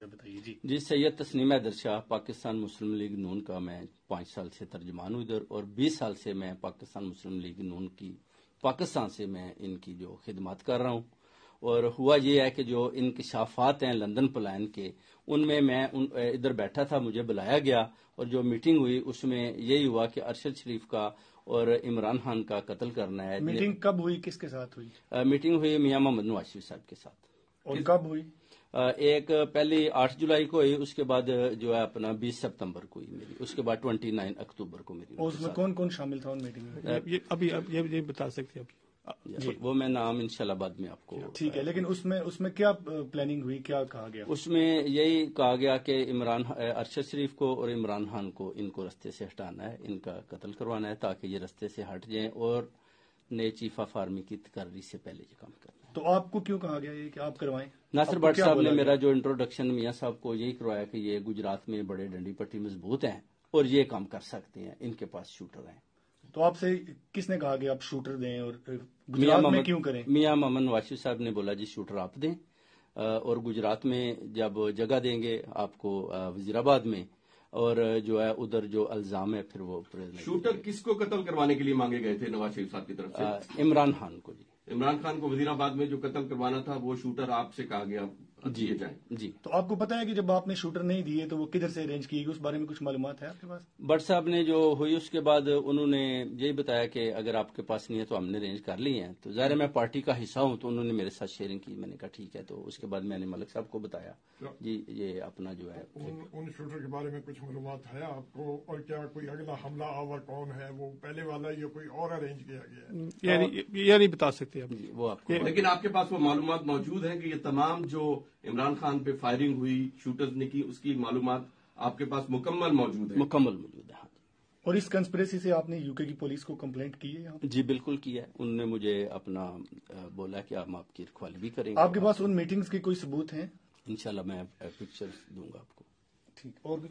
بتائیے جی جی سید تسنیم حیدر شاہ پاکستان مسلم لیگ نون کا میں 5 سال سے ترجمان ہوں ادھر، اور 20 سال سے میں پاکستان مسلم لیگ نون کی پاکستان سے میں ان کی جو خدمات کر رہا ہوں۔ اور ہوا یہ ہے کہ جو انکشافات ہیں لندن پلان کے، ان میں ادھر بیٹھا تھا، مجھے بلایا گیا اور جو میٹنگ ہوئی اس میں یہی ہوا کہ ارشد شریف کا اور عمران خان کا قتل کرنا ہے۔ میٹنگ کب ہوئی، کس کے ساتھ ہوئی؟ میٹنگ ہوئی میاں محمد نواز شریف صاحب کے ساتھ۔ اور کب ہوئی؟ ایک پہلی 8 جولائی کو ہوئی، اس کے بعد جو ہے اپنا 20 ستمبر کو ہوئی میری، اس کے بعد 29 اکتوبر کو میری۔ اور اس میں کون کون شامل تھا ان میٹنگ میں؟ ابھی یہ بتا سکتے ہیں جی وہ میں نام انشاءاللہ بعد میں آپ کو۔ ٹھیک ہے، لیکن اس میں کیا پلاننگ ہوئی، کیا کہا گیا؟ اس میں یہی کہا گیا کہ ارشد شریف کو اور عمران خان کو ان کو رستے سے ہٹانا ہے، ان کا قتل کروانا ہے تاکہ یہ رستے سے ہٹ جائیں اور نئے چیف آف آرمی کی تقرری سے پہلے یہ کام کرنا ہے۔ تو آپ کو کیوں کہا گیا یہ کہ آپ کروائیں؟ ناصر بٹ صاحب نے میرا جو انٹروڈکشن میاں صاحب کو یہی کروایا کہ یہ گجرات میں بڑے ڈنڈی پٹی مضبوط ہیں اور یہ کام کر سکتے ہیں، ان کے پاس شوٹر ہیں۔ تو آپ سے کس نے کہا کہ آپ شوٹر دیں اور گجرات میں کیوں کریں؟ میاں محمد نواز شریف صاحب نے بولا جی شوٹر آپ دیں، اور گجرات میں جب جگہ دیں گے آپ کو وزیر آباد میں، اور جو ہے ادھر جو الزام ہے پھر وہ شوٹر کس کو قتل کروانے کے لیے مانگے گئے تھے نواز شریف صاحب کی طرف سے؟ عمران خان کو۔ جی عمران خان کو وزیر آباد میں جو قتل کروانا تھا وہ شوٹر آپ سے کہا گیا دیے جائیں۔ جی تو آپ کو پتا ہے کہ جب آپ نے شوٹر نہیں دیے تو وہ کدھر سے ارینج کی گئی، اس بارے میں کچھ معلومات ہے آپ کے پاس؟ بٹ صاحب نے جو ہوئی اس کے بعد انہوں نے یہی بتایا کہ اگر آپ کے پاس نہیں ہے تو ہم نے ارینج کر لی ہیں، تو ظاہر میں پارٹی کا حصہ ہوں تو انہوں نے میرے ساتھ شیئرنگ کی، میں نے کہا ٹھیک ہے۔ تو اس کے بعد میں نے ملک صاحب کو بتایا جی یہ اپنا جو ہے ان شوٹر کے بارے میں کچھ معلومات ہے آپ کو، اور کیا کوئی اگلا حملہ آور کون ہے، وہ پہلے والا یا کوئی اور ارینج کیا گیا ہے؟ یہ نہیں بتا سکتے آپ وہ آپ کو، لیکن آپ کے پاس وہ معلومات موجود ہیں کہ یہ تمام جو عمران خان پہ فائرنگ ہوئی شوٹرز نے کی، اس کی معلومات آپ کے پاس مکمل موجود ہے؟ مکمل موجود ہے، ہاں جی۔ اور اس کنسپریسی سے آپ نے یو کے کی پولیس کو کمپلینٹ کی ہے یہاں؟ جی بالکل کیا ہے، انہوں نے مجھے اپنا بولا کہ ہم آپ کی رکھوالی بھی کریں گے۔ آپ کے پاس ان میٹنگز کے کوئی ثبوت ہیں؟ انشاءاللہ میں پکچر دوں گا آپ کو۔ ٹھیک، اور بھی